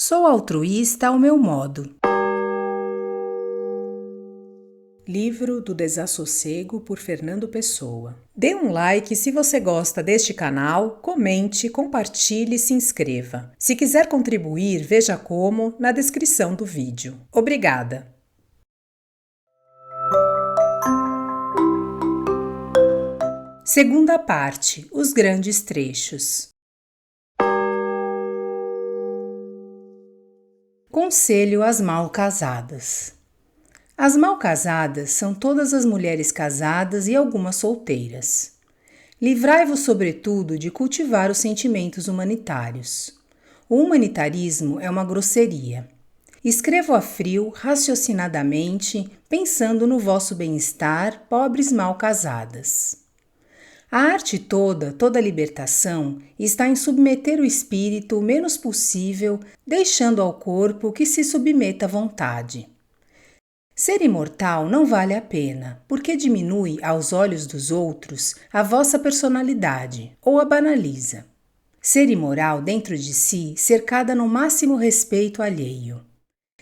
Sou altruísta ao meu modo. Livro do Desassossego, por Fernando Pessoa. Dê um like se você gosta deste canal, comente, compartilhe e se inscreva. Se quiser contribuir, veja como na descrição do vídeo. Obrigada! Segunda parte, os grandes trechos. Conselho às mal-casadas. As mal-casadas são todas as mulheres casadas e algumas solteiras. Livrai-vos, sobretudo, de cultivar os sentimentos humanitários. O humanitarismo é uma grosseria. Escrevo a frio, raciocinadamente, pensando no vosso bem-estar, pobres mal-casadas. A arte toda a libertação, está em submeter o espírito o menos possível, deixando ao corpo que se submeta à vontade. Ser imortal não vale a pena, porque diminui aos olhos dos outros a vossa personalidade, ou a banaliza. Ser imoral dentro de si, cercada no máximo respeito alheio.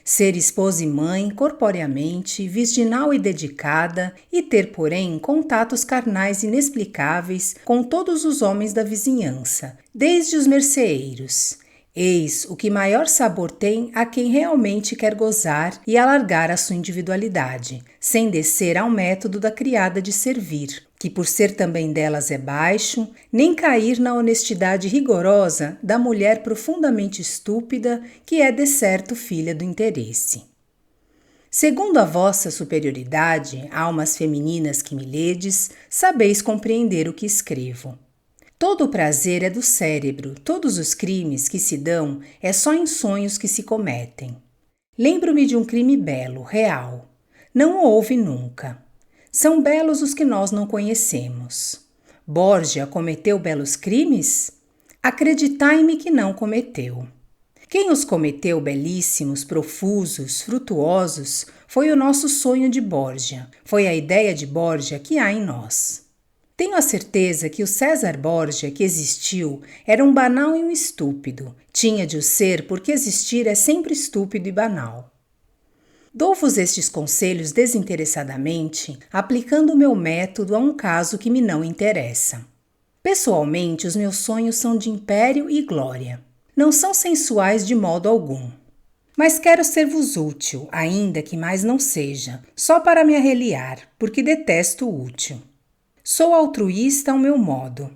Ser esposa e mãe corporeamente, virginal e dedicada, e ter, porém, contatos carnais inexplicáveis com todos os homens da vizinhança, desde os merceeiros. Eis o que maior sabor tem a quem realmente quer gozar e alargar a sua individualidade, sem descer ao método da criada de servir, que por ser também delas é baixo, nem cair na honestidade rigorosa da mulher profundamente estúpida, que é de certo filha do interesse. Segundo a vossa superioridade, almas femininas que me ledes, sabeis compreender o que escrevo. Todo o prazer é do cérebro, todos os crimes que se dão é só em sonhos que se cometem. Lembro-me de um crime belo, real. Não o houve nunca. São belos os que nós não conhecemos. Borgia cometeu belos crimes? Acreditai-me que não cometeu. Quem os cometeu belíssimos, profusos, frutuosos, foi o nosso sonho de Borgia, foi a ideia de Borgia que há em nós. Tenho a certeza que o César Borgia que existiu era um banal e um estúpido. Tinha de o ser porque existir é sempre estúpido e banal. Dou-vos estes conselhos desinteressadamente, aplicando o meu método a um caso que me não interessa. Pessoalmente, os meus sonhos são de império e glória. Não são sensuais de modo algum. Mas quero ser-vos útil, ainda que mais não seja, só para me arreliar, porque detesto o útil. Sou altruísta ao meu modo.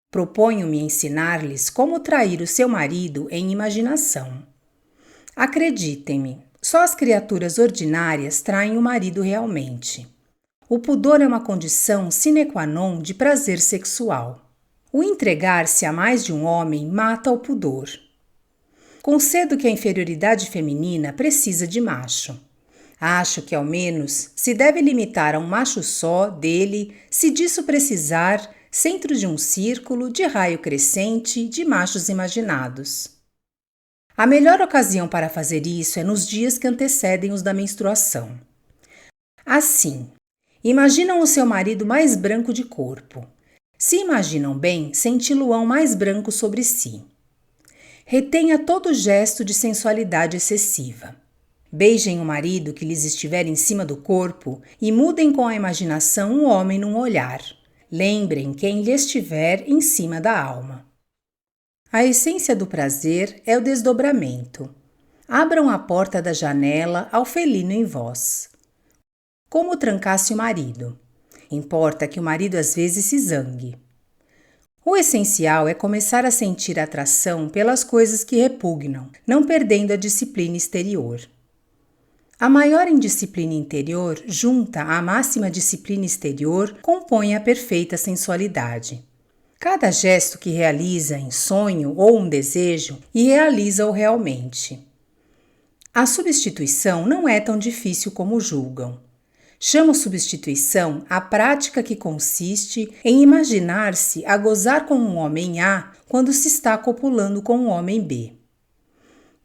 Proponho-me ensinar-lhes como trair o seu marido em imaginação. Acreditem-me, só as criaturas ordinárias traem o marido realmente. O pudor é uma condição sine qua non de prazer sexual. O entregar-se a mais de um homem mata o pudor. Concedo que a inferioridade feminina precisa de macho. Acho que, ao menos, se deve limitar a um macho só dele, se disso precisar, centro de um círculo, de raio crescente, de machos imaginados. A melhor ocasião para fazer isso é nos dias que antecedem os da menstruação. Assim, imaginam o seu marido mais branco de corpo. Se imaginam bem, senti-lo-ão mais branco sobre si. Retenha todo gesto de sensualidade excessiva. Beijem o marido que lhes estiver em cima do corpo e mudem com a imaginação um homem num olhar. Lembrem quem lhe estiver em cima da alma. A essência do prazer é o desdobramento. Abram a porta da janela ao felino em vós. Como trancasse o marido. Importa que o marido às vezes se zangue. O essencial é começar a sentir atração pelas coisas que repugnam, não perdendo a disciplina exterior. A maior indisciplina interior, junta à máxima disciplina exterior, compõe a perfeita sensualidade. Cada gesto que realiza em sonho ou um desejo, e realiza-o realmente. A substituição não é tão difícil como julgam. Chamo substituição a prática que consiste em imaginar-se a gozar com um homem A quando se está copulando com um homem B.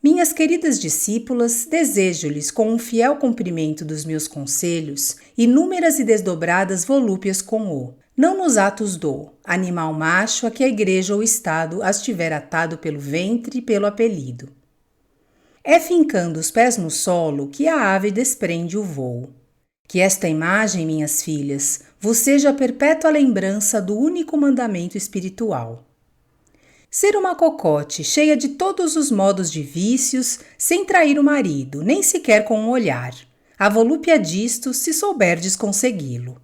Minhas queridas discípulas, desejo-lhes, com um fiel cumprimento dos meus conselhos, inúmeras e desdobradas volúpias com o, não nos atos do, animal macho a que a igreja ou o Estado as tiver atado pelo ventre e pelo apelido. É fincando os pés no solo que a ave desprende o voo. Que esta imagem, minhas filhas, vos seja a perpétua lembrança do único mandamento espiritual. Ser uma cocote cheia de todos os modos de vícios, sem trair o marido, nem sequer com um olhar. A volúpia disto, se souberdes consegui-lo.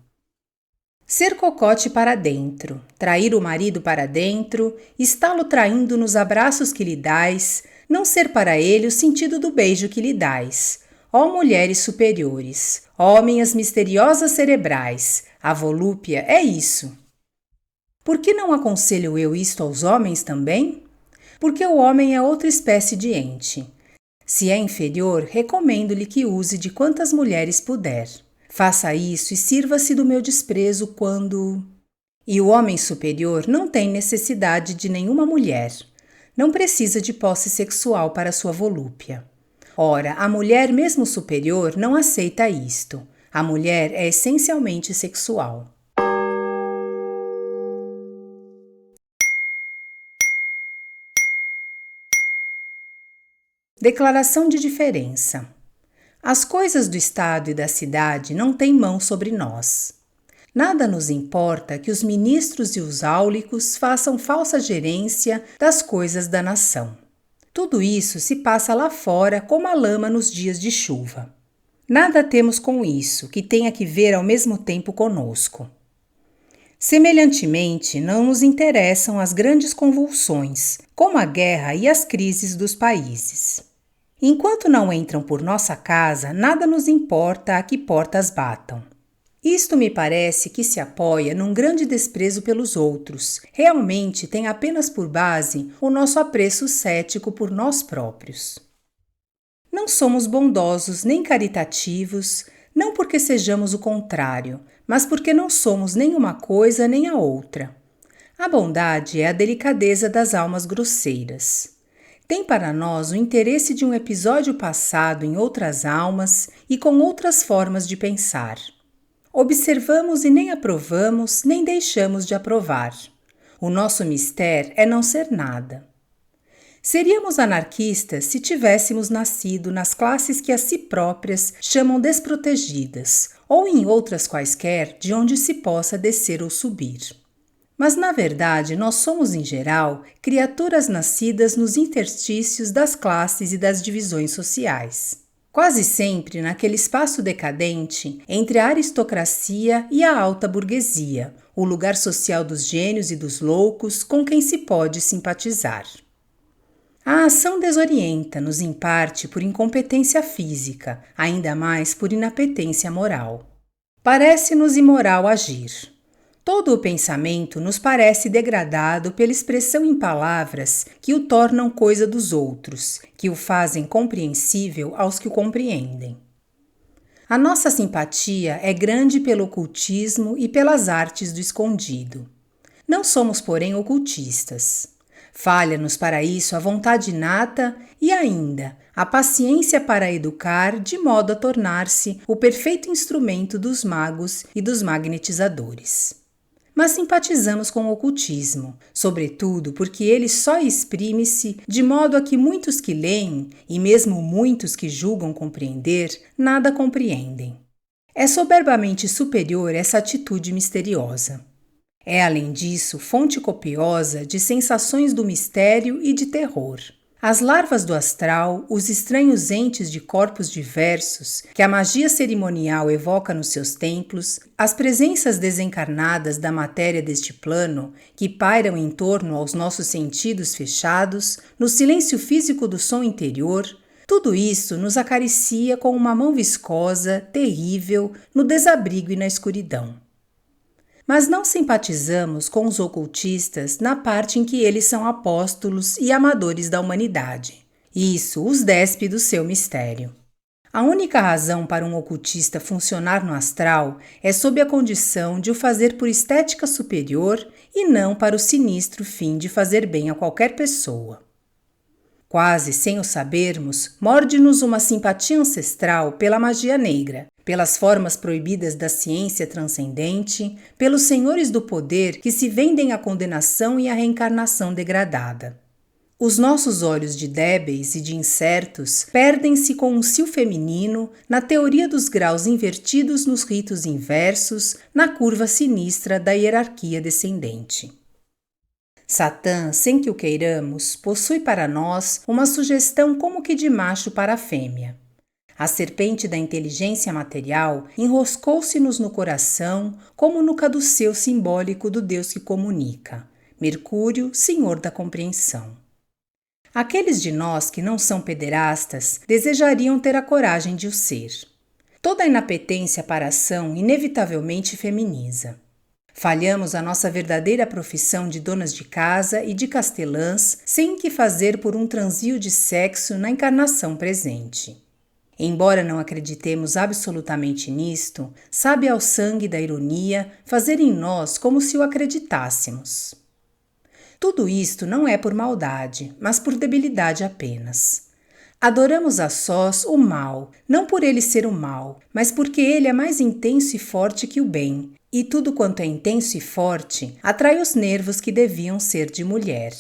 Ser cocote para dentro, trair o marido para dentro, está-lo traindo nos abraços que lhe dais, não ser para ele o sentido do beijo que lhe dais. Ó mulheres superiores, ó minhas misteriosas cerebrais, a volúpia é isso. Por que não aconselho eu isto aos homens também? Porque o homem é outra espécie de ente. Se é inferior, recomendo-lhe que use de quantas mulheres puder. Faça isso e sirva-se do meu desprezo quando... E o homem superior não tem necessidade de nenhuma mulher. Não precisa de posse sexual para sua volúpia. Ora, a mulher mesmo superior não aceita isto. A mulher é essencialmente sexual. Declaração de diferença. As coisas do Estado e da cidade não têm mão sobre nós. Nada nos importa que os ministros e os áulicos façam falsa gerência das coisas da nação. Tudo isso se passa lá fora como a lama nos dias de chuva. Nada temos com isso que tenha que ver ao mesmo tempo conosco. Semelhantemente, não nos interessam as grandes convulsões, como a guerra e as crises dos países. Enquanto não entram por nossa casa, nada nos importa a que portas batam. Isto me parece que se apoia num grande desprezo pelos outros. Realmente tem apenas por base o nosso apreço cético por nós próprios. Não somos bondosos nem caritativos, não porque sejamos o contrário, mas porque não somos nem uma coisa nem a outra. A bondade é a delicadeza das almas grosseiras. Tem para nós o interesse de um episódio passado em outras almas e com outras formas de pensar. Observamos e nem aprovamos, nem deixamos de aprovar. O nosso mistério é não ser nada. Seríamos anarquistas se tivéssemos nascido nas classes que a si próprias chamam desprotegidas, ou em outras quaisquer de onde se possa descer ou subir. Mas, na verdade, nós somos, em geral, criaturas nascidas nos interstícios das classes e das divisões sociais. Quase sempre naquele espaço decadente entre a aristocracia e a alta burguesia, o lugar social dos gênios e dos loucos com quem se pode simpatizar. A ação desorienta-nos em parte por incompetência física, ainda mais por inapetência moral. Parece-nos imoral agir. Todo o pensamento nos parece degradado pela expressão em palavras que o tornam coisa dos outros, que o fazem compreensível aos que o compreendem. A nossa simpatia é grande pelo ocultismo e pelas artes do escondido. Não somos, porém, ocultistas. Falha-nos para isso a vontade inata e ainda a paciência para educar de modo a tornar-se o perfeito instrumento dos magos e dos magnetizadores. Mas simpatizamos com o ocultismo, sobretudo porque ele só exprime-se de modo a que muitos que leem, e mesmo muitos que julgam compreender, nada compreendem. É soberbamente superior essa atitude misteriosa. É, além disso, fonte copiosa de sensações do mistério e de terror. As larvas do astral, os estranhos entes de corpos diversos que a magia cerimonial evoca nos seus templos, as presenças desencarnadas da matéria deste plano que pairam em torno aos nossos sentidos fechados, no silêncio físico do som interior, tudo isso nos acaricia com uma mão viscosa, terrível, no desabrigo e na escuridão. Mas não simpatizamos com os ocultistas na parte em que eles são apóstolos e amadores da humanidade. Isso os despe do seu mistério. A única razão para um ocultista funcionar no astral é sob a condição de o fazer por estética superior e não para o sinistro fim de fazer bem a qualquer pessoa. Quase sem o sabermos, morde-nos uma simpatia ancestral pela magia negra, pelas formas proibidas da ciência transcendente, pelos senhores do poder que se vendem à condenação e à reencarnação degradada. Os nossos olhos de débeis e de incertos perdem-se com um cio feminino na teoria dos graus invertidos nos ritos inversos, na curva sinistra da hierarquia descendente. Satã, sem que o queiramos, possui para nós uma sugestão como que de macho para a fêmea. A serpente da inteligência material enroscou-se-nos no coração como no caduceu simbólico do Deus que comunica, Mercúrio, senhor da compreensão. Aqueles de nós que não são pederastas desejariam ter a coragem de o ser. Toda a inapetência para a ação inevitavelmente feminiza. Falhamos a nossa verdadeira profissão de donas de casa e de castelãs sem que fazer por um transio de sexo na encarnação presente. Embora não acreditemos absolutamente nisto, sabe ao sangue da ironia fazer em nós como se o acreditássemos. Tudo isto não é por maldade, mas por debilidade apenas. Adoramos a sós o mal, não por ele ser o mal, mas porque ele é mais intenso e forte que o bem, e tudo quanto é intenso e forte atrai os nervos que deviam ser de mulher.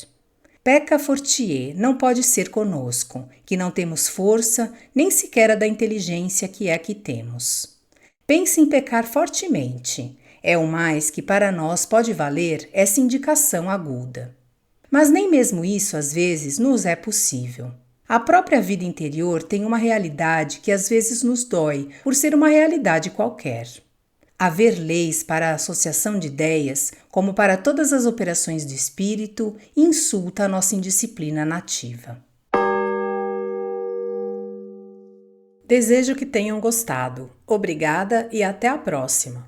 Pecca fortier não pode ser conosco, que não temos força, nem sequer a da inteligência que é que temos. Pense em pecar fortemente. É o mais que para nós pode valer essa indicação aguda. Mas nem mesmo isso às vezes nos é possível. A própria vida interior tem uma realidade que às vezes nos dói por ser uma realidade qualquer. Haver leis para a associação de ideias, como para todas as operações do espírito, insulta a nossa indisciplina nativa. Desejo que tenham gostado. Obrigada e até a próxima!